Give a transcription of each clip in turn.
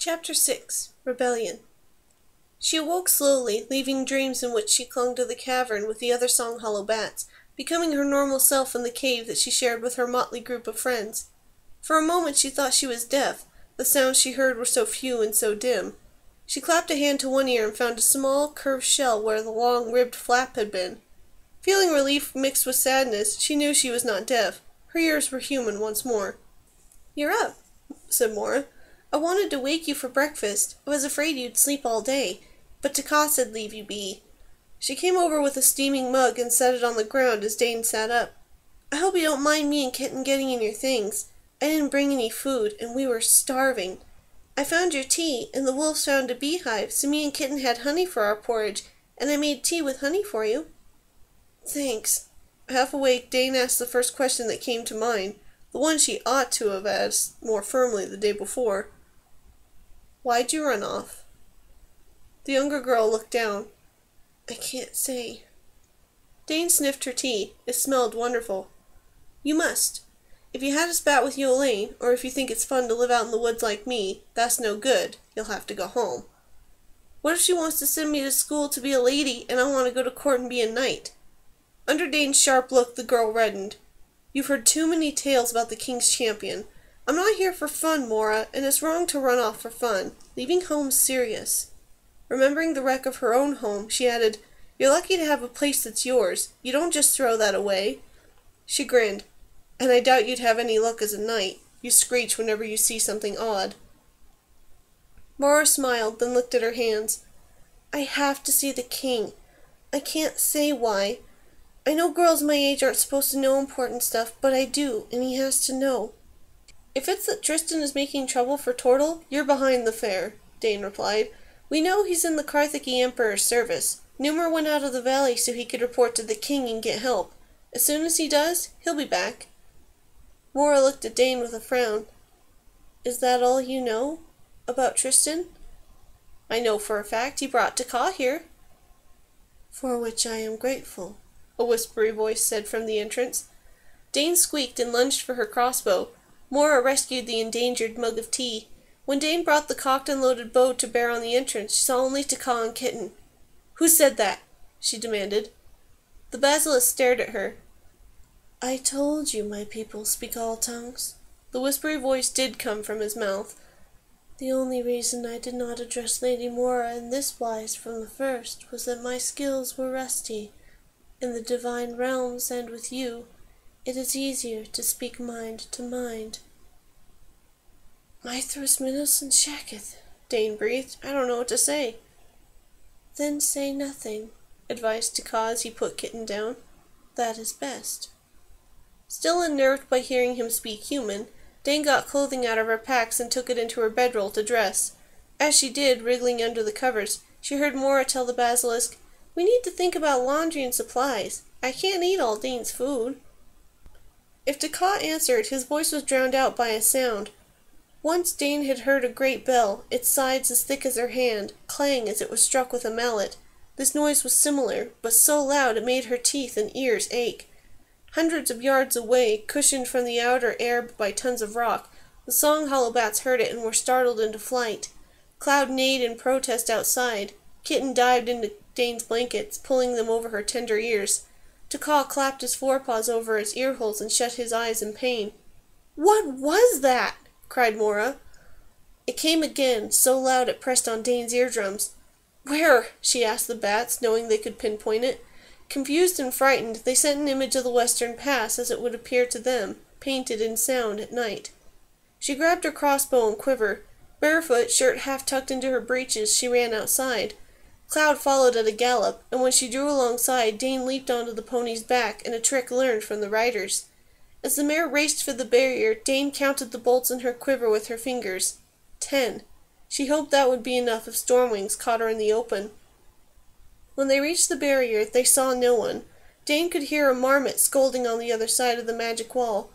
Chapter 6. Rebellion. She awoke slowly, leaving dreams in which she clung to the cavern with the other song-hollow bats, becoming her normal self in the cave that she shared with her motley group of friends. For a moment she thought she was deaf. The sounds she heard were so few and so dim. She clapped a hand to one ear and found a small, curved shell where the long, ribbed flap had been. Feeling relief mixed with sadness, she knew she was not deaf. Her ears were human once more. "You're up," said Mora. "I wanted to wake you for breakfast. I was afraid you'd sleep all day, but Taka said leave you be." She came over with a steaming mug and set it on the ground as Dane sat up. "I hope you don't mind me and Kitten getting in your things. I didn't bring any food, and we were starving. I found your tea, and the wolves found a beehive, so me and Kitten had honey for our porridge, and I made tea with honey for you." "Thanks." Half awake, Dane asked the first question that came to mind, the one she ought to have asked more firmly the day before. "Why'd you run off?" The younger girl looked down. "I can't say." Dane sniffed her tea. It smelled wonderful. "You must. If you had a spat with Yolene, or if you think it's fun to live out in the woods like me, that's no good. You'll have to go home." "What if she wants to send me to school to be a lady, and I want to go to court and be a knight?" Under Dane's sharp look, the girl reddened. "You've heard too many tales about the king's champion. I'm not here for fun, Mora, and it's wrong to run off for fun. Leaving home's serious." Remembering the wreck of her own home, she added, "You're lucky to have a place that's yours. You don't just throw that away." She grinned. "And I doubt you'd have any luck as a knight. You screech whenever you see something odd." Mora smiled, then looked at her hands. "I have to see the king. I can't say why. I know girls my age aren't supposed to know important stuff, but I do, and he has to know." "If it's that Tristan is making trouble for Tortle, you're behind the fair," Dane replied. "We know he's in the Carthage Emperor's service. Numer went out of the valley so he could report to the king and get help. As soon as he does, he'll be back." Mora looked at Dane with a frown. "Is that all you know? About Tristan?" "I know for a fact he brought Taka here." "For which I am grateful," a whispery voice said from the entrance. Dane squeaked and lunged for her crossbow. Mora rescued the endangered mug of tea. When Dane brought the cocked and loaded bow to bear on the entrance, she saw only Taka and Kitten. "Who said that?" she demanded. The basilisk stared at her. "I told you my people speak all tongues." The whispery voice did come from his mouth. "The only reason I did not address Lady Mora in this wise from the first was that my skills were rusty. In the divine realms and with you, it is easier to speak mind to mind." "Mithras Minos and Shaketh," Dane breathed. "I don't know what to say." "Then say nothing," advised Taka as he put Kitten down. "That is best." Still unnerved by hearing him speak human, Dane got clothing out of her packs and took it into her bedroll to dress. As she did, wriggling under the covers, she heard Mora tell the basilisk, "We need to think about laundry and supplies. I can't eat all Dane's food." If Taka answered, his voice was drowned out by a sound. Once Dane had heard a great bell, its sides as thick as her hand, clang as it was struck with a mallet. This noise was similar, but so loud it made her teeth and ears ache. Hundreds of yards away, cushioned from the outer air by tons of rock, the song-hollow bats heard it and were startled into flight. Cloud neighed in protest outside. Kitten dived into Dane's blankets, pulling them over her tender ears. Taka clapped his forepaws over his earholes and shut his eyes in pain. "What was that?" cried Mora. It came again, so loud it pressed on Dane's eardrums. "Where?" she asked the bats, knowing they could pinpoint it. Confused and frightened, they sent an image of the Western Pass as it would appear to them, painted in sound at night. She grabbed her crossbow and quiver. Barefoot, shirt half tucked into her breeches, she ran outside. Cloud followed at a gallop, and when she drew alongside, Dane leaped onto the pony's back in a trick learned from the riders. As the mare raced for the barrier, Dane counted the bolts in her quiver with her fingers. 10. She hoped that would be enough if Stormwings caught her in the open. When they reached the barrier, they saw no one. Dane could hear a marmot scolding on the other side of the magic wall.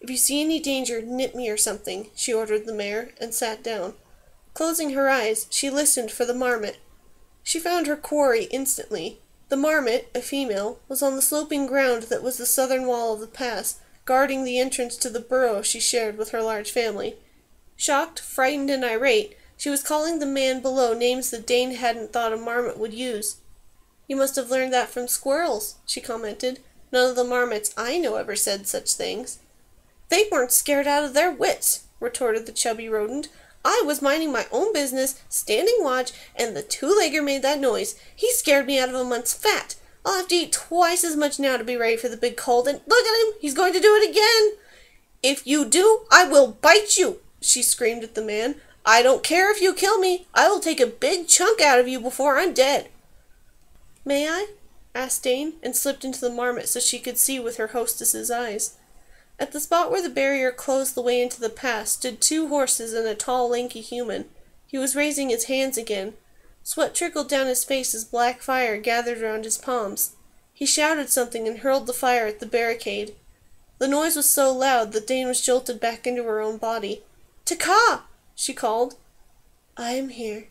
"If you see any danger, nip me or something," she ordered the mare, and sat down. Closing her eyes, she listened for the marmot. She found her quarry instantly. The marmot, a female, was on the sloping ground that was the southern wall of the pass, guarding the entrance to the burrow she shared with her large family. Shocked, frightened, and irate, She was calling the man below names that Dane hadn't thought a marmot would use. "You must have learned that from squirrels," she commented. "None of the marmots I know ever said such things." "They weren't scared out of their wits," retorted the chubby rodent. "I was minding my own business, standing watch, and the two-legger made that noise. He scared me out of a month's fat. I'll have to eat twice as much now to be ready for the big cold, and look at him, he's going to do it again. If you do, I will bite you," she screamed at the man. "I don't care if you kill me. I will take a big chunk out of you before I'm dead." "May I?" asked Dane, and slipped into the marmot so she could see with her hostess's eyes. At the spot where the barrier closed the way into the pass stood 2 horses and a tall, lanky human. He was raising his hands again. Sweat trickled down his face as black fire gathered around his palms. He shouted something and hurled the fire at the barricade. The noise was so loud that Dane was jolted back into her own body. "Taka!" she called. "I am here."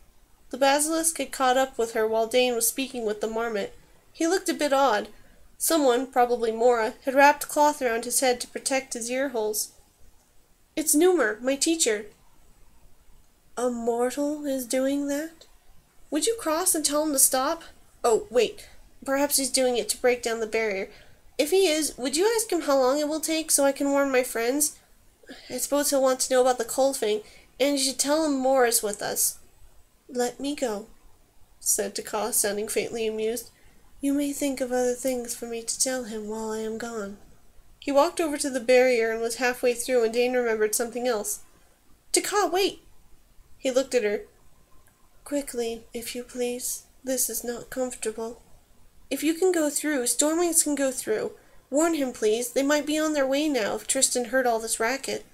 The basilisk had caught up with her while Dane was speaking with the marmot. He looked a bit odd. Someone, probably Mora, had wrapped cloth around his head to protect his ear holes. "It's Numer, my teacher." "A mortal is doing that? Would you cross and tell him to stop? Oh, wait. Perhaps he's doing it to break down the barrier. If he is, would you ask him how long it will take so I can warn my friends? I suppose he'll want to know about the cold thing, and you should tell him Mora's with us." "Let me go," said Taka, sounding faintly amused. "You may think of other things for me to tell him while I am gone." He walked over to the barrier and was halfway through when Dane remembered something else. "Taka, wait!" He looked at her. "Quickly, if you please. This is not comfortable." "If you can go through, Stormwings can go through. Warn him, please. They might be on their way now if Tristan heard all this racket."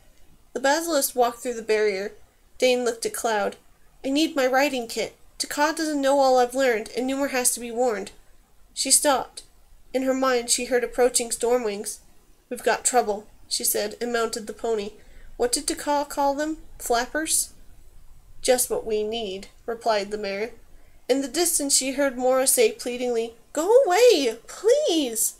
The basilisk walked through the barrier. Dane looked at Cloud. "I need my writing kit. Taka doesn't know all I've learned, and Numer has to be warned." She stopped. In her mind she heard approaching Stormwings. "We've got trouble," she said, and mounted the pony. "What did Taka call them? Flappers?" "Just what we need," replied the mare. In the distance she heard Mora say pleadingly, "Go away, please!"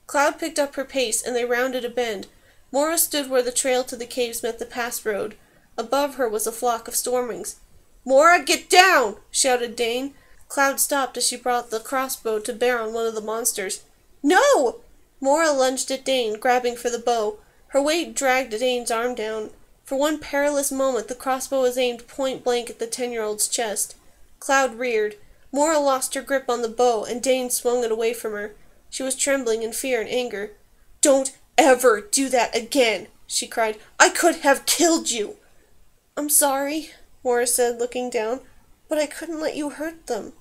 Cloud picked up her pace, and they rounded a bend. Mora stood where the trail to the caves met the pass road. Above her was a flock of Stormwings. "Mora, get down!" shouted Dane. Cloud stopped as she brought the crossbow to bear on one of the monsters. "No!" Mora lunged at Dane, grabbing for the bow. Her weight dragged Dane's arm down. For one perilous moment the crossbow was aimed point-blank at the 10-year-old's chest. Cloud reared. Mora lost her grip on the bow, and Dane swung it away from her. She was trembling in fear and anger. "Don't ever do that again!" she cried. "I could have killed you!" "I'm sorry," Mora said, looking down, "but I couldn't let you hurt them."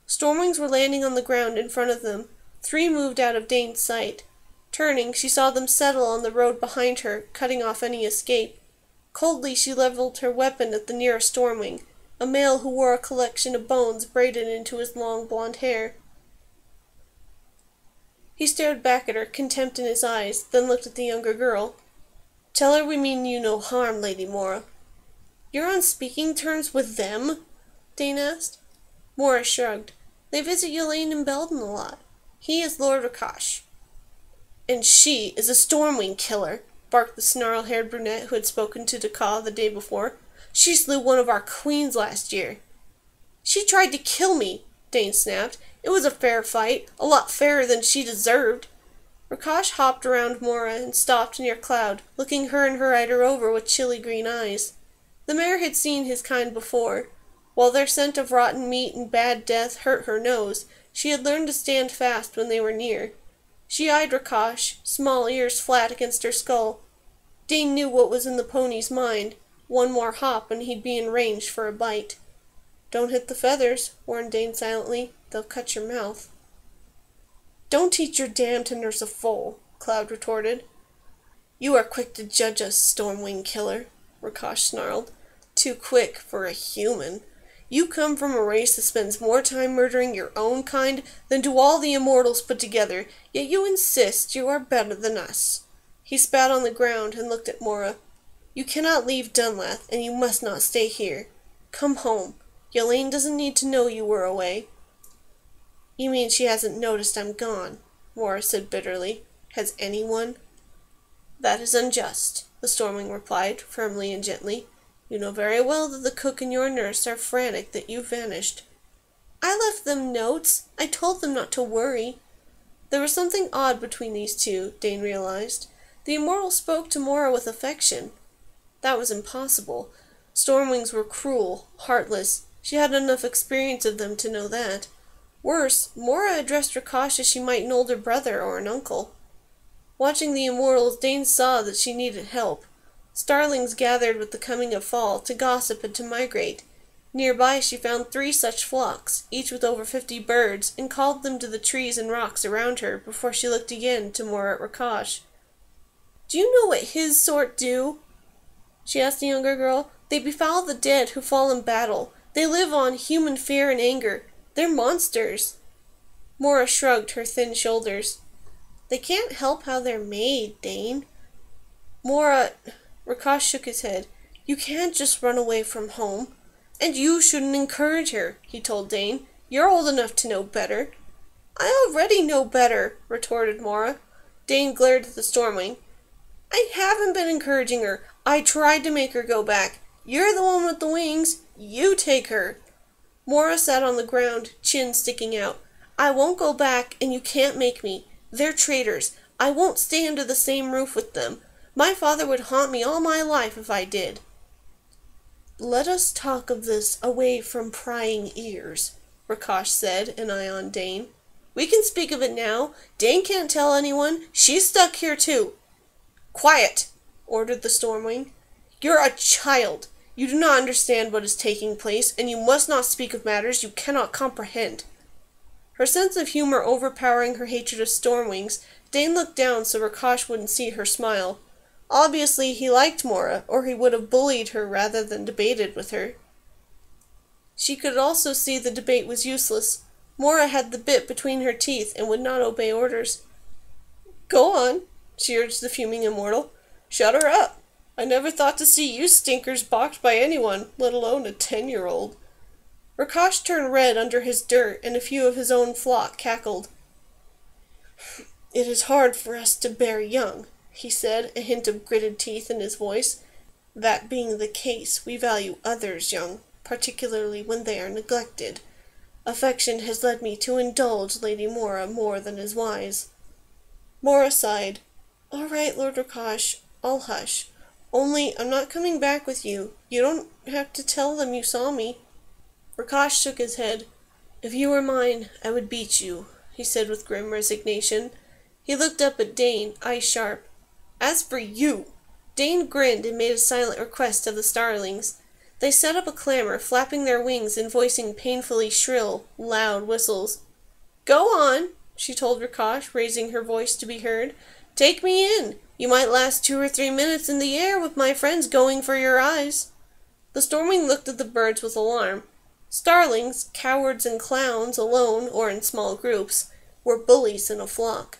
Stormwings were landing on the ground in front of them. 3 moved out of Dane's sight. Turning, she saw them settle on the road behind her, cutting off any escape. Coldly she leveled her weapon at the nearest Stormwing, a male who wore a collection of bones braided into his long blonde hair. He stared back at her, contempt in his eyes, then looked at the younger girl. "Tell her we mean you no harm, Lady Mora." "You're on speaking terms with them?" Dane asked. Mora shrugged. "They visit Yelaine and Belden a lot. He is Lord Rakash." "And she is a Stormwing killer," barked the snarl-haired brunette who had spoken to Taka the day before. "She slew one of our queens last year." "She tried to kill me," Dane snapped. "It was a fair fight, a lot fairer than she deserved." Rakash hopped around Mora and stopped near Cloud, looking her and her rider over with chilly green eyes. The mare had seen his kind before. While their scent of rotten meat and bad death hurt her nose, she had learned to stand fast when they were near. She eyed Rakash, small ears flat against her skull. Dane knew what was in the pony's mind. One more hop and he'd be in range for a bite. "Don't hit the feathers," warned Dane silently. "They'll cut your mouth." "Don't teach your dam to nurse a foal," Cloud retorted. "You are quick to judge us, Stormwing killer," Rakash snarled. "Too quick for a human. You come from a race that spends more time murdering your own kind than do all the immortals put together, yet you insist you are better than us." He spat on the ground and looked at Mora. "You cannot leave Dunlath, and you must not stay here. Come home. Yelaine doesn't need to know you were away." "You mean she hasn't noticed I'm gone?" Mora said bitterly. "Has anyone?" "That is unjust," the Stormwing replied, firmly and gently. You know very well that the cook and your nurse are frantic that you've vanished." "I left them notes. I told them not to worry." There was something odd between these two, Dane realized. The immortal spoke to Mora with affection. That was impossible. Stormwings were cruel, heartless. She had enough experience of them to know that. Worse, Mora addressed Rakash as she might an older brother or an uncle. Watching the immortals, Dane saw that she needed help. Starlings gathered with the coming of fall to gossip and to migrate. Nearby she found 3 such flocks, each with over 50 birds, and called them to the trees and rocks around her before she looked again to Mora at Rakash. "Do you know what his sort do?" she asked the younger girl. "They befoul the dead who fall in battle. They live on human fear and anger. They're monsters." Mora shrugged her thin shoulders. "They can't help how they're made, Dane." "Mora," Rakash shook his head, "you can't just run away from home. And you shouldn't encourage her," he told Dane. "You're old enough to know better." "I already know better," retorted Mora. Dane glared at the Stormwing. "I haven't been encouraging her. I tried to make her go back. You're the one with the wings. You take her." Mora sat on the ground, chin sticking out. "I won't go back, and you can't make me. They're traitors. I won't stay under the same roof with them. My father would haunt me all my life if I did." "Let us talk of this away from prying ears," Rakash said, an eye on Dane. "We can speak of it now. Dane can't tell anyone. She's stuck here too." "Quiet!" ordered the Stormwing. "You're a child. You do not understand what is taking place, and you must not speak of matters you cannot comprehend." Her sense of humor overpowering her hatred of Stormwings, Dane looked down so Rakash wouldn't see her smile. Obviously he liked Mora, or he would have bullied her rather than debated with her. She could also see the debate was useless. Mora had the bit between her teeth and would not obey orders. "Go on," she urged the fuming immortal. "Shut her up. I never thought to see you stinkers balked by anyone, let alone a 10-year-old. Rakash turned red under his dirt, and a few of his own flock cackled. "It is hard for us to bear young," he said, a hint of gritted teeth in his voice. "That being the case, we value others young, particularly when they are neglected. Affection has led me to indulge Lady Mora more than is wise." Mora sighed. "All right, Lord Rakash, I'll hush. Only, I'm not coming back with you. You don't have to tell them you saw me." Rakash shook his head. "If you were mine, I would beat you," he said with grim resignation. He looked up at Dane, eyes sharp. "As for you!" Dane grinned and made a silent request of the starlings. They set up a clamor, flapping their wings and voicing painfully shrill, loud whistles. "Go on," she told Rakash, raising her voice to be heard. "Take me in. You might last 2 or 3 minutes in the air with my friends going for your eyes." The Stormwing looked at the birds with alarm. Starlings, cowards and clowns, alone or in small groups, were bullies in a flock.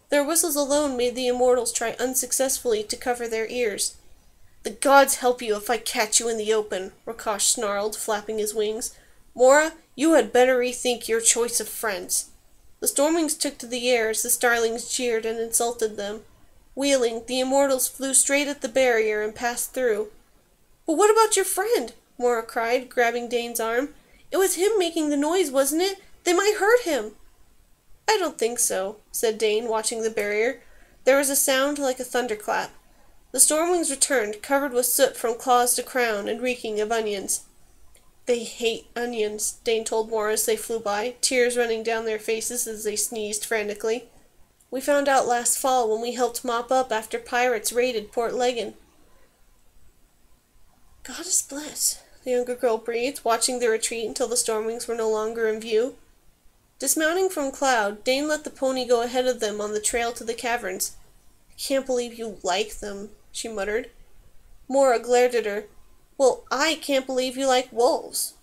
Their whistles alone made the immortals try unsuccessfully to cover their ears. "The gods help you if I catch you in the open," Rakash snarled, flapping his wings. "Mora, you had better rethink your choice of friends." The Stormwings took to the air as the starlings jeered and insulted them. Wheeling, the immortals flew straight at the barrier and passed through. "But what about your friend?" Mora cried, grabbing Dane's arm. "It was him making the noise, wasn't it? They might hurt him." "I don't think so," said Dane, watching the barrier. There was a sound like a thunderclap. The Stormwings returned, covered with soot from claws to crown and reeking of onions. "They hate onions," Dane told Mora as they flew by, tears running down their faces as they sneezed frantically. "We found out last fall when we helped mop up after pirates raided Port Leggan." "Goddess bless," the younger girl breathed, watching the retreat until the Stormwings were no longer in view. Dismounting from Cloud, Dane let the pony go ahead of them on the trail to the caverns. "I can't believe you like them," she muttered. Mora glared at her. "Well, I can't believe you like wolves."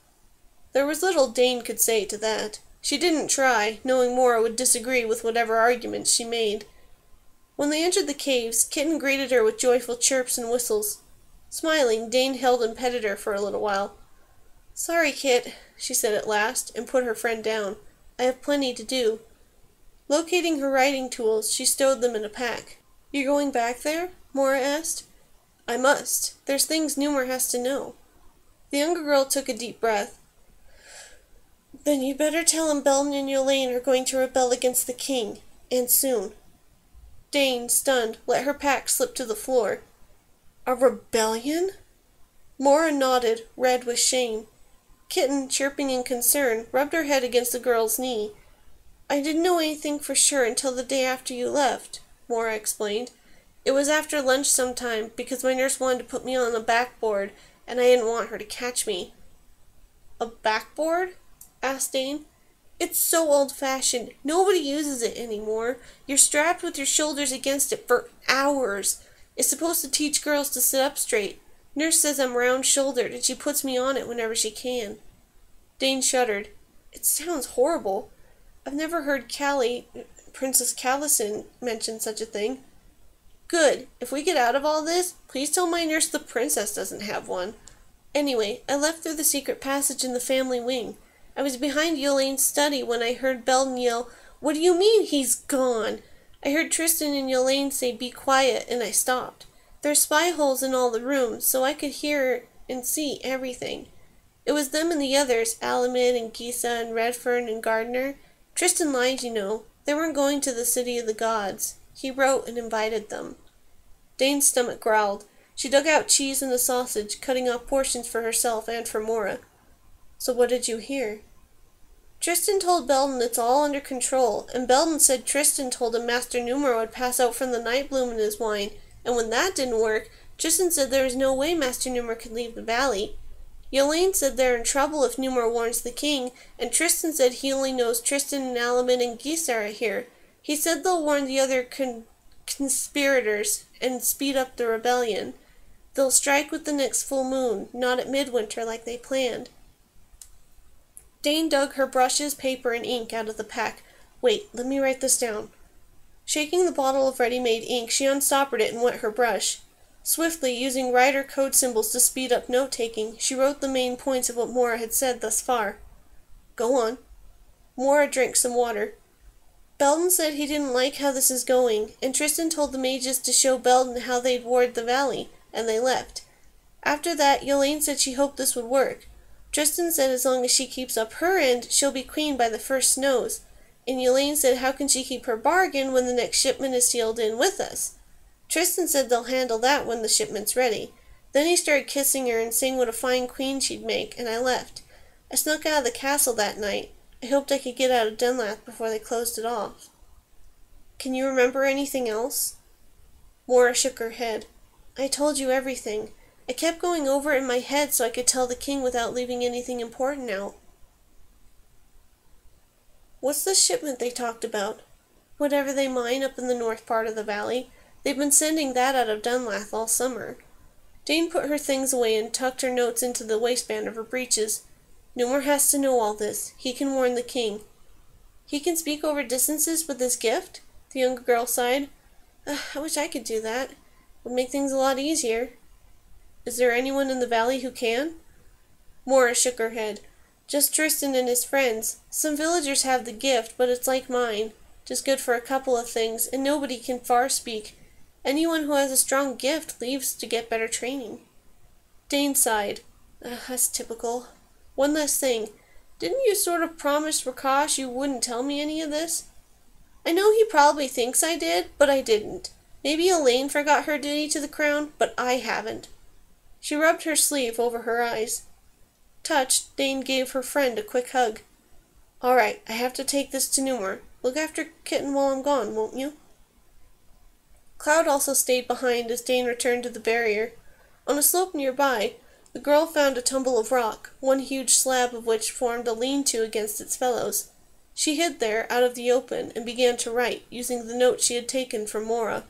There was little Dane could say to that. She didn't try, knowing Mora would disagree with whatever arguments she made. When they entered the caves, Kitten greeted her with joyful chirps and whistles. Smiling, Dane held and petted her for a little while. "Sorry, Kit," she said at last, and put her friend down. "I have plenty to do." Locating her riding tools, she stowed them in a pack. "You're going back there?" Mora asked. I must. There's things Numer has to know. The younger girl took a deep breath. Then you better tell him Belden and Yolaine are going to rebel against the king, and soon. Dane, stunned, let her pack slip to the floor. A rebellion? Mora nodded, red with shame. Kitten, chirping in concern, rubbed her head against the girl's knee. I didn't know anything for sure until the day after you left, Mora explained. It was after lunch sometime, because my nurse wanted to put me on a backboard, and I didn't want her to catch me. A backboard? Asked Dane. It's so old-fashioned. Nobody uses it anymore. You're strapped with your shoulders against it for hours. It's supposed to teach girls to sit up straight. Nurse says I'm round-shouldered, and she puts me on it whenever she can. Dane shuddered. It sounds horrible. I've never heard Princess Callison, mention such a thing. Good. If we get out of all this, please tell my nurse the princess doesn't have one. Anyway, I left through the secret passage in the family wing. I was behind Yolaine's study when I heard Belden yell, What do you mean he's gone? I heard Tristan and Yolaine say, Be quiet, and I stopped. There's spy holes in all the rooms, so I could hear and see everything. It was them and the others, Alamid and Gisa and Redfern and Gardner. Tristan lied, you know. They weren't going to the city of the gods. He wrote and invited them. Dane's stomach growled. She dug out cheese and a sausage, cutting off portions for herself and for Mora. So what did you hear? Tristan told Belden it's all under control, and Belden said Tristan told him Master Numer would pass out from the night bloom in his wine, and when that didn't work, Tristan said there was no way Master Numer could leave the valley. Yolaine said they're in trouble if Numer warns the king, and Tristan said he only knows Tristan and Alamin and Gisa are here. He said they'll warn the other conspirators and speed up the rebellion. They'll strike with the next full moon, not at midwinter like they planned. Dane dug her brushes, paper, and ink out of the pack. Wait, let me write this down. Shaking the bottle of ready-made ink, she unstoppered it and wet her brush. Swiftly, using writer code symbols to speed up note-taking, she wrote the main points of what Mora had said thus far. Go on. Mora drank some water. Belden said he didn't like how this is going, and Tristan told the mages to show Belden how they'd ward the valley, and they left. After that, Yolaine said she hoped this would work. Tristan said as long as she keeps up her end, she'll be queen by the first snows. And Yolaine said how can she keep her bargain when the next shipment is sealed in with us? Tristan said they'll handle that when the shipment's ready. Then he started kissing her and saying what a fine queen she'd make, and I left. I snuck out of the castle that night. I hoped I could get out of Dunlath before they closed it off. Can you remember anything else? Mora shook her head. I told you everything. I kept going over it in my head so I could tell the king without leaving anything important out. What's the shipment they talked about? Whatever they mine up in the north part of the valley. They've been sending that out of Dunlath all summer. Dane put her things away and tucked her notes into the waistband of her breeches. Numer has to know all this. He can warn the king. He can speak over distances with his gift? The younger girl sighed. I wish I could do that. It would make things a lot easier. Is there anyone in the valley who can? Mora shook her head. Just Tristan and his friends. Some villagers have the gift, but it's like mine. Just good for a couple of things, and nobody can far speak. Anyone who has a strong gift leaves to get better training. Dane sighed. That's typical. One last thing. Didn't you sort of promise Rakash you wouldn't tell me any of this? I know he probably thinks I did, but I didn't. Maybe Elaine forgot her duty to the crown, but I haven't. She rubbed her sleeve over her eyes. Touched, Dane gave her friend a quick hug. All right, I have to take this to Numer. Look after Kitten while I'm gone, won't you? Cloud also stayed behind as Dane returned to the barrier. On a slope nearby, the girl found a tumble of rock, one huge slab of which formed a lean-to against its fellows. She hid there, out of the open, and began to write, using the note she had taken from Mora.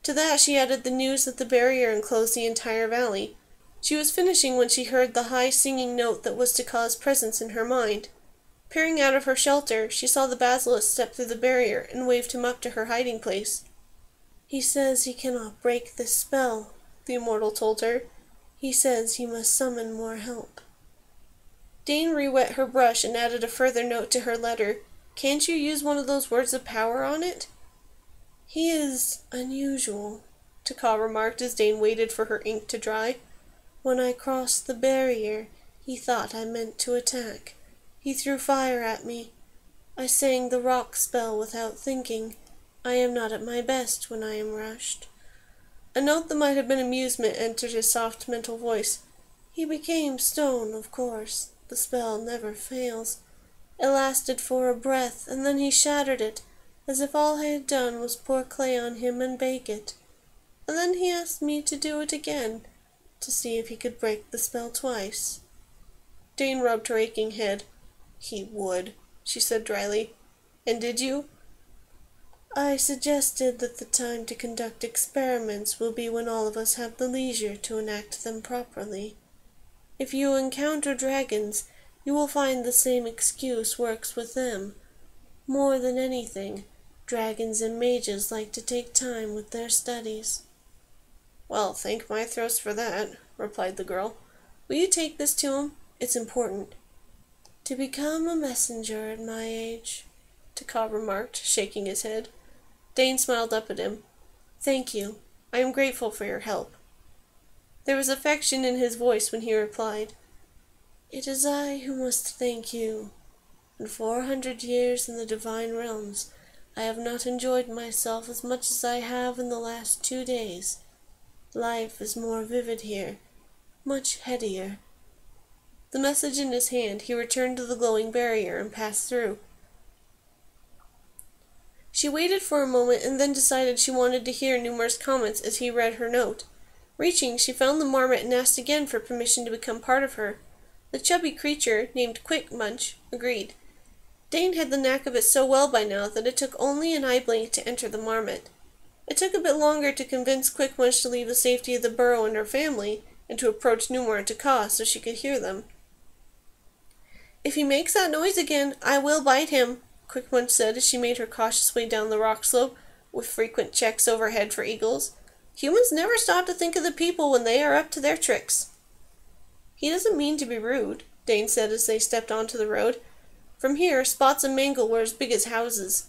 To that she added the news that the barrier enclosed the entire valley. She was finishing when she heard the high singing note that was to cause presence in her mind. Peering out of her shelter, she saw the basilisk step through the barrier and waved him up to her hiding place. He says he cannot break this spell, the immortal told her. He says he must summon more help. Dane re-wet her brush and added a further note to her letter. Can't you use one of those words of power on it? He is unusual. Taka remarked as Dane waited for her ink to dry. "When I crossed the barrier, he thought I meant to attack. He threw fire at me. I sang the rock spell without thinking. I am not at my best when I am rushed." A note that might have been amusement entered his soft mental voice. "He became stone, of course. The spell never fails. It lasted for a breath, and then he shattered it, as if all I had done was pour clay on him and bake it. And then he asked me to do it again, to see if he could break the spell twice." Dane rubbed her aching head. "He would," she said dryly. "And did you?" "I suggested that the time to conduct experiments will be when all of us have the leisure to enact them properly. If you encounter dragons, you will find the same excuse works with them. More than anything, dragons and mages like to take time with their studies." "Well, thank my throats for that," replied the girl. "Will you take this to him? It's important." "To become a messenger at my age," Taka remarked, shaking his head. Dane smiled up at him. "Thank you. I am grateful for your help." There was affection in his voice when he replied, "It is I who must thank you. In 400 years in the divine realms, I have not enjoyed myself as much as I have in the last 2 days. Life is more vivid here, much headier." The message in his hand, he returned to the glowing barrier and passed through. She waited for a moment and then decided she wanted to hear Numer's comments as he read her note. Reaching, she found the marmot and asked again for permission to become part of her. The chubby creature, named Quick Munch, agreed. Dane had the knack of it so well by now that it took only an eye blink to enter the marmot. It took a bit longer to convince Quick Munch to leave the safety of the burrow and her family, and to approach Numer and Taka so she could hear them. "If he makes that noise again, I will bite him," Quick Munch said as she made her cautious way down the rock slope, with frequent checks overhead for eagles. "Humans never stop to think of the people when they are up to their tricks." "He doesn't mean to be rude," Dane said as they stepped onto the road. From here, Spots and Mangle were as big as houses.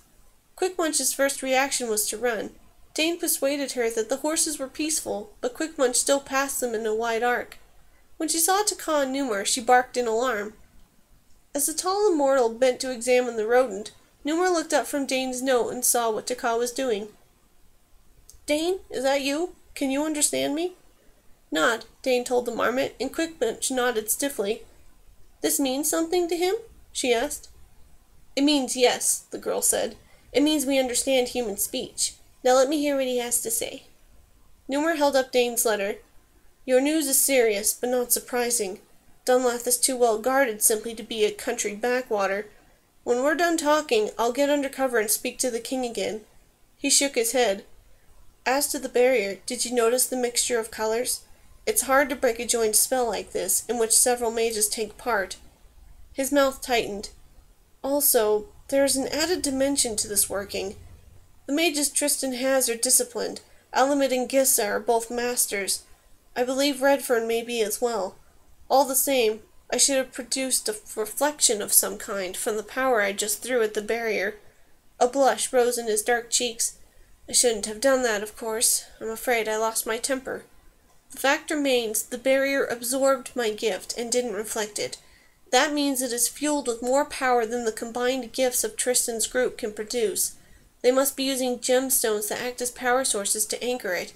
Quick Munch's first reaction was to run. Dane persuaded her that the horses were peaceful, but Quick Munch still passed them in a wide arc. When she saw Taka and Numer, she barked in alarm. As the tall immortal bent to examine the rodent, Numer looked up from Dane's note and saw what Taka was doing. "Dane, is that you? Can you understand me?" "Nod," Dane told the marmot, and Quick Munch nodded stiffly. "This means something to him?" she asked. "It means yes," the girl said. "It means we understand human speech. Now let me hear what he has to say." Numer held up Dane's letter. "Your news is serious, but not surprising. Dunlath is too well guarded simply to be a country backwater. When we're done talking, I'll get under cover and speak to the king again." He shook his head. "As to the barrier, did you notice the mixture of colors? It's hard to break a joined spell like this, in which several mages take part." His mouth tightened. "Also, there is an added dimension to this working. The mages Tristan has are disciplined. Alamid and Gissa are both masters. I believe Redfern may be as well. All the same, I should have produced a reflection of some kind from the power I just threw at the barrier." A blush rose in his dark cheeks. "I shouldn't have done that, of course. I'm afraid I lost my temper. The fact remains, the barrier absorbed my gift and didn't reflect it. That means it is fueled with more power than the combined gifts of Tristan's group can produce. They must be using gemstones that act as power sources to anchor it.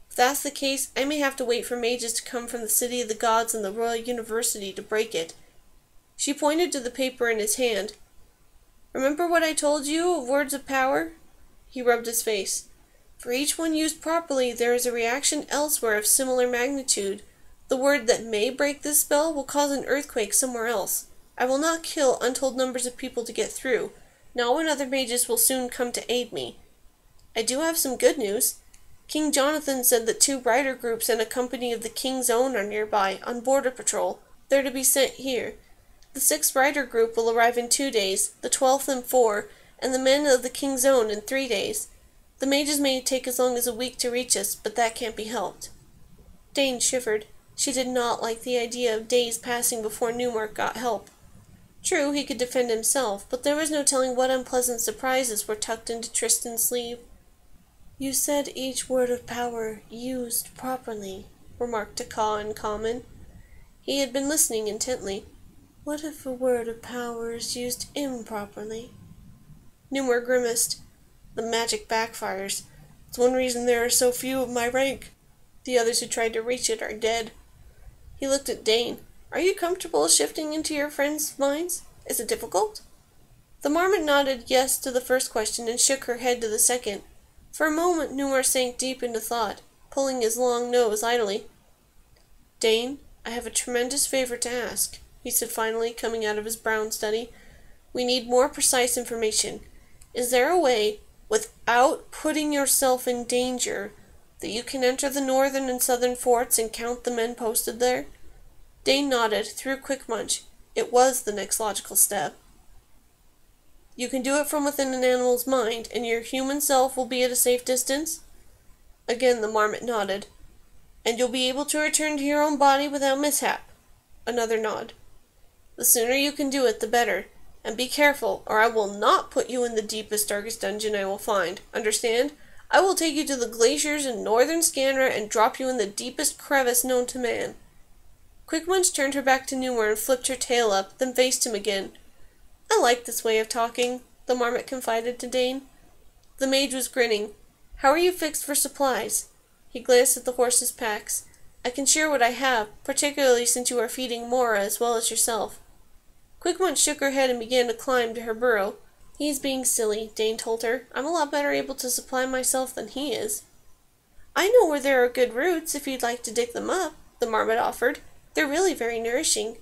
If that's the case, I may have to wait for mages to come from the City of the Gods and the Royal University to break it." She pointed to the paper in his hand. "Remember what I told you of words of power?" He rubbed his face. "For each one used properly, there is a reaction elsewhere of similar magnitude. The word that may break this spell will cause an earthquake somewhere else. I will not kill untold numbers of people to get through. Now and other mages will soon come to aid me. I do have some good news. King Jonathan said that 2 rider groups and a company of the King's Own are nearby, on border patrol. They're to be sent here. The 6th rider group will arrive in 2 days, the 12th in 4, and the men of the King's Own in 3 days. The mages may take as long as a week to reach us, but that can't be helped." Dane shivered. She did not like the idea of days passing before Numer got help. True, he could defend himself, but there was no telling what unpleasant surprises were tucked into Tristan's sleeve. You said each word of power used properly, remarked Taka in common. He had been listening intently. What if a word of power is used improperly? Numor grimaced. The magic backfires. It's one reason there are so few of my rank. The others who tried to reach it are dead. He looked at Dane. Are you comfortable shifting into your friends' minds? Is it difficult? The marmot nodded yes to the first question and shook her head to the second. For a moment Numor sank deep into thought, pulling his long nose idly. Dane, I have a tremendous favor to ask, he said finally, coming out of his brown study. We need more precise information. Is there a way, without putting yourself in danger, that you can enter the northern and southern forts and count the men posted there? Dane nodded, through a quick munch. It was the next logical step. You can do it from within an animal's mind, and your human self will be at a safe distance? Again the marmot nodded. And you'll be able to return to your own body without mishap? Another nod. The sooner you can do it, the better. And be careful, or I will not put you in the deepest, darkest dungeon I will find. Understand? I will take you to the glaciers in northern Scanra and drop you in the deepest crevice known to man. Quickmunch turned her back to Numor and flipped her tail up, then faced him again. I like this way of talking, the marmot confided to Dane. The mage was grinning. How are you fixed for supplies? He glanced at the horses' packs. I can share what I have, particularly since you are feeding Mora as well as yourself. Quickmunch shook her head and began to climb to her burrow. He's being silly, Dane told her. I'm a lot better able to supply myself than he is. I know where there are good roots, if you'd like to dig them up, the marmot offered. They're really very nourishing.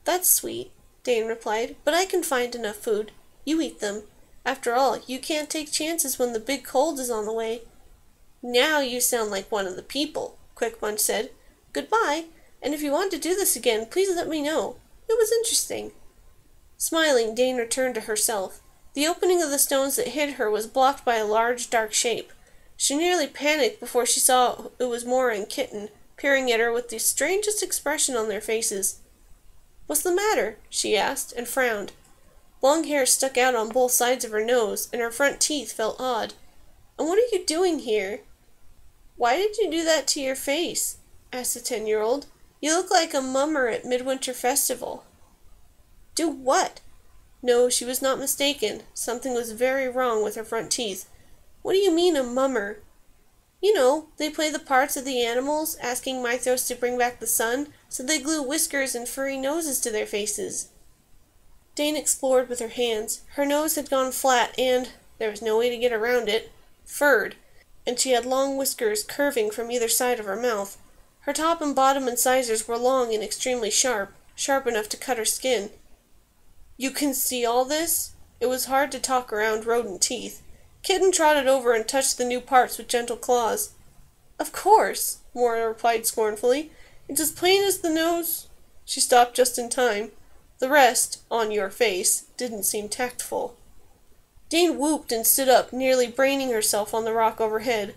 That's sweet, Dane replied, but I can find enough food. You eat them. After all, you can't take chances when the big cold is on the way. Now you sound like one of the people, Quickmunch said. Goodbye, and if you want to do this again, please let me know. It was interesting. Smiling, Dane returned to herself. The opening of the stones that hid her was blocked by a large, dark shape. She nearly panicked before she saw it was Mora and Kitten, peering at her with the strangest expression on their faces. What's the matter? She asked, and frowned. Long hair stuck out on both sides of her nose, and her front teeth felt odd. And what are you doing here? Why did you do that to your face? Asked the 10-year-old. You look like a mummer at Midwinter Festival. Do what? No, she was not mistaken. Something was very wrong with her front teeth. What do you mean, a mummer? You know, they play the parts of the animals, asking Mythos to bring back the sun, so they glue whiskers and furry noses to their faces. Dane explored with her hands. Her nose had gone flat and, there was no way to get around it, furred, and she had long whiskers curving from either side of her mouth. Her top and bottom incisors were long and extremely sharp, sharp enough to cut her skin. You can see all this? It was hard to talk around rodent teeth. Kitten trotted over and touched the new parts with gentle claws. Of course, Mora replied scornfully. It's as plain as the nose. She stopped just in time. The rest, on your face, didn't seem tactful. Dane whooped and stood up, nearly braining herself on the rock overhead.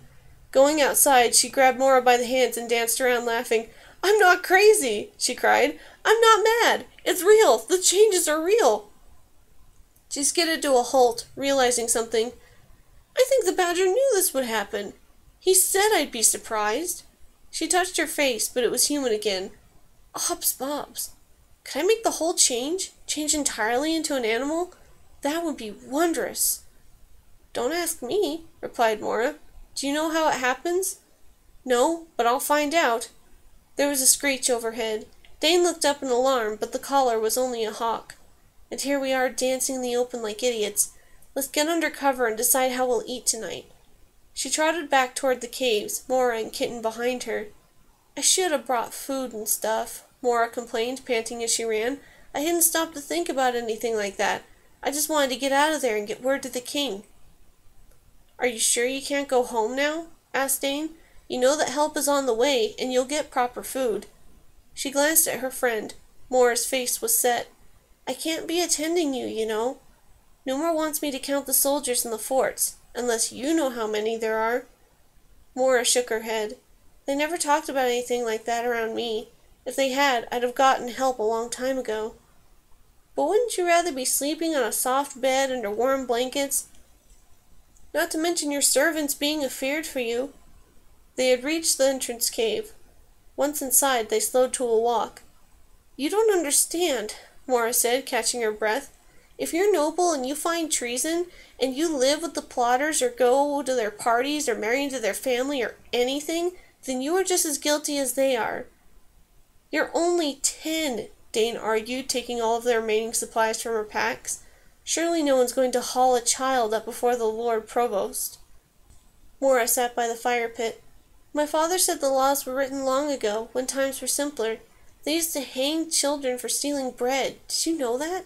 Going outside, she grabbed Mora by the hands and danced around laughing. I'm not crazy, she cried. I'm not mad. It's real. The changes are real. She skidded to a halt, realizing something. I think the badger knew this would happen. He said I'd be surprised. She touched her face, but it was human again. Ops bobs. Could I make the whole change? Change entirely into an animal? That would be wondrous. Don't ask me, replied Mora. Do you know how it happens? No, but I'll find out. There was a screech overhead. Dane looked up in alarm, but the caller was only a hawk. And here we are dancing in the open like idiots. Let's get under cover and decide how we'll eat tonight. She trotted back toward the caves, Mora and Kitten behind her. I should have brought food and stuff, Mora complained, panting as she ran. I hadn't stopped to think about anything like that. I just wanted to get out of there and get word to the king. Are you sure you can't go home now? Asked Dane. You know that help is on the way, and you'll get proper food. She glanced at her friend. Mora's face was set. I can't be attending you, you know. Numor wants me to count the soldiers in the forts, unless you know how many there are. Mora shook her head. They never talked about anything like that around me. If they had, I'd have gotten help a long time ago. But wouldn't you rather be sleeping on a soft bed under warm blankets? Not to mention your servants being afeard for you." They had reached the entrance cave. Once inside, they slowed to a walk. "You don't understand," Mora said, catching her breath. "If you're noble and you find treason, and you live with the plotters or go to their parties or marry into their family or anything, then you are just as guilty as they are." "You're only 10, Dane argued, taking all of the remaining supplies from her packs. "Surely no one's going to haul a child up before the Lord Provost." Mora sat by the fire pit. "My father said the laws were written long ago, when times were simpler. They used to hang children for stealing bread. Did you know that?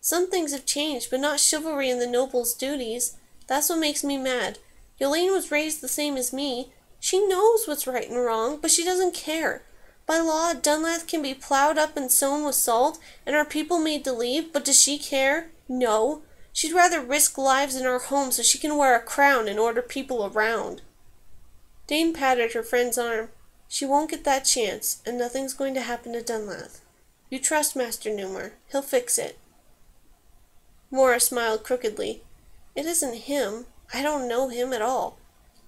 Some things have changed, but not chivalry and the noble's duties. That's what makes me mad. Yolene was raised the same as me. She knows what's right and wrong, but she doesn't care. By law, Dunlath can be plowed up and sown with salt, and our people made to leave, but does she care? No. She'd rather risk lives in our home so she can wear a crown and order people around." Dane patted her friend's arm. "She won't get that chance, and nothing's going to happen to Dunlath. You trust Master Newmer. He'll fix it." Mora smiled crookedly. "It isn't him. I don't know him at all.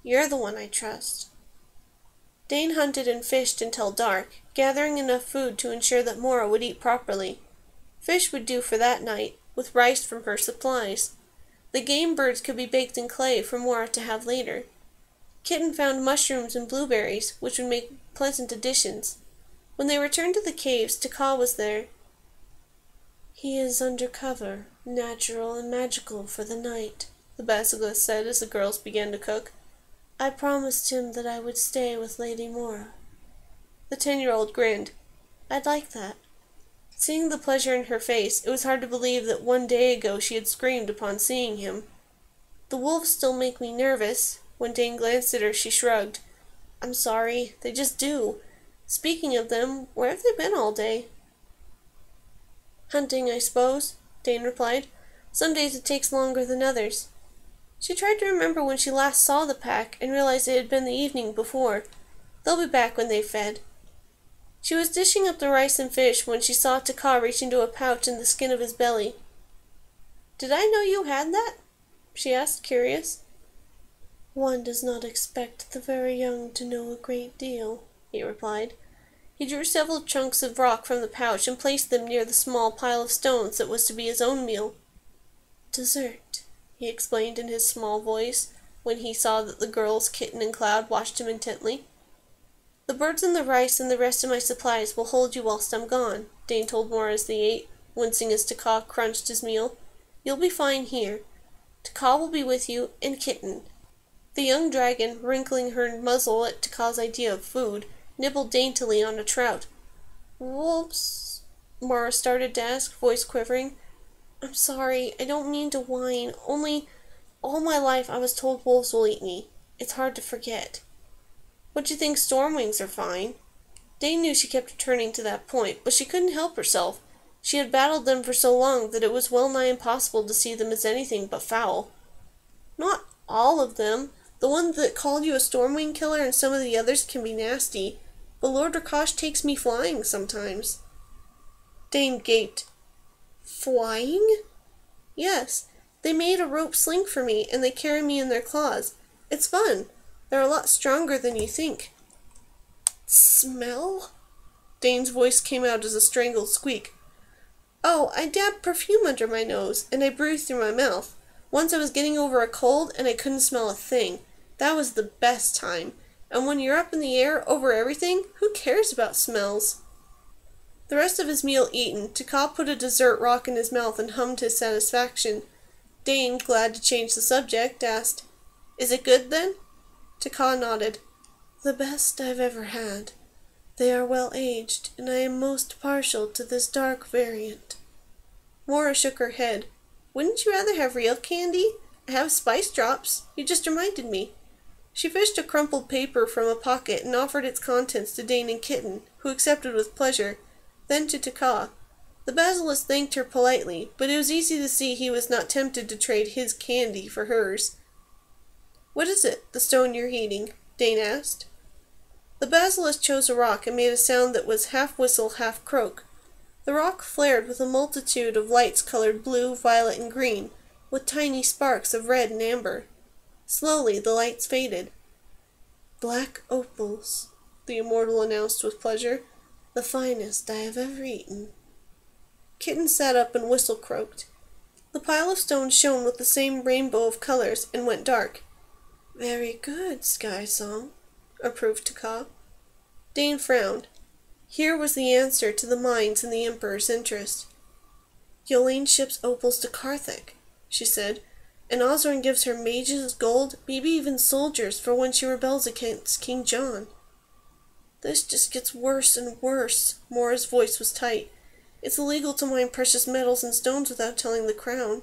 You're the one I trust." Dane hunted and fished until dark, gathering enough food to ensure that Mora would eat properly. Fish would do for that night, with rice from her supplies. The game birds could be baked in clay for Mora to have later. Kitten found mushrooms and blueberries, which would make pleasant additions. When they returned to the caves, Taka was there. "He is under cover, natural and magical for the night," the basilisk said as the girls began to cook. "I promised him that I would stay with Lady Mora." The 10-year-old grinned. "I'd like that." Seeing the pleasure in her face, it was hard to believe that 1 day ago she had screamed upon seeing him. "The wolves still make me nervous." When Dane glanced at her, she shrugged. "I'm sorry, they just do. Speaking of them, where have they been all day?" "Hunting, I suppose," Dane replied. "Some days it takes longer than others." She tried to remember when she last saw the pack and realized it had been the evening before. They'll be back when they fed. She was dishing up the rice and fish when she saw Taka reach into a pouch in the skin of his belly. "Did I know you had that?" she asked, curious. "One does not expect the very young to know a great deal," he replied. He drew several chunks of rock from the pouch and placed them near the small pile of stones that was to be his own meal. "Dessert," he explained in his small voice, when he saw that the girls, Kitten and Cloud, watched him intently. "The birds and the rice and the rest of my supplies will hold you whilst I'm gone," Dane told Mora as they ate, wincing as Taka crunched his meal. "You'll be fine here. Taka will be with you, and Kitten." The young dragon, wrinkling her muzzle at Taka's idea of food, nibbled daintily on a trout. "Wolves?" Mara started to ask, voice quivering. "I'm sorry, I don't mean to whine, only all my life I was told wolves will eat me. It's hard to forget." "But you think stormwings are fine?" Dane knew she kept returning to that point, but she couldn't help herself. She had battled them for so long that it was well nigh impossible to see them as anything but foul. "Not all of them. The one that called you a stormwing killer and some of the others can be nasty, but Lord Rakash takes me flying sometimes." Dane gaped. "Flying?" "Yes. They made a rope sling for me, and they carry me in their claws. It's fun. They're a lot stronger than you think." "Smell?" Dane's voice came out as a strangled squeak. "Oh, I dabbed perfume under my nose, and I breathed through my mouth. Once I was getting over a cold, and I couldn't smell a thing. That was the best time. And when you're up in the air over everything, who cares about smells?" The rest of his meal eaten, Taka put a dessert rock in his mouth and hummed his satisfaction. Dane, glad to change the subject, asked, "Is it good, then?" Taka nodded. "The best I've ever had. They are well aged, and I am most partial to this dark variant." Mora shook her head. "Wouldn't you rather have real candy? I have spice drops. You just reminded me." She fished a crumpled paper from a pocket and offered its contents to Dane and Kitten, who accepted with pleasure, then to Taka. The basilisk thanked her politely, but it was easy to see he was not tempted to trade his candy for hers. "What is it, the stone you're heating?" Dane asked. The basilisk chose a rock and made a sound that was half whistle, half croak. The rock flared with a multitude of lights colored blue, violet, and green, with tiny sparks of red and amber. Slowly, the lights faded. "Black opals," the immortal announced with pleasure. "The finest I have ever eaten." Kitten sat up and whistle-croaked. The pile of stones shone with the same rainbow of colors and went dark. "Very good, Sky Song," approved Taka. Dane frowned. Here was the answer to the mines in the Emperor's interest. "Yolaine ships opals to Carthage," she said, "and Osborne gives her mages, gold, maybe even soldiers for when she rebels against King John." "This just gets worse and worse." Mora's voice was tight. "It's illegal to mine precious metals and stones without telling the Crown."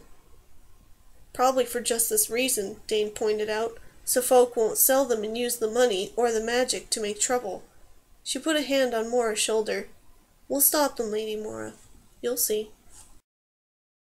"Probably for just this reason," Dane pointed out, "so folk won't sell them and use the money, or the magic, to make trouble." She put a hand on Mora's shoulder. "We'll stop them, Lady Mora. You'll see."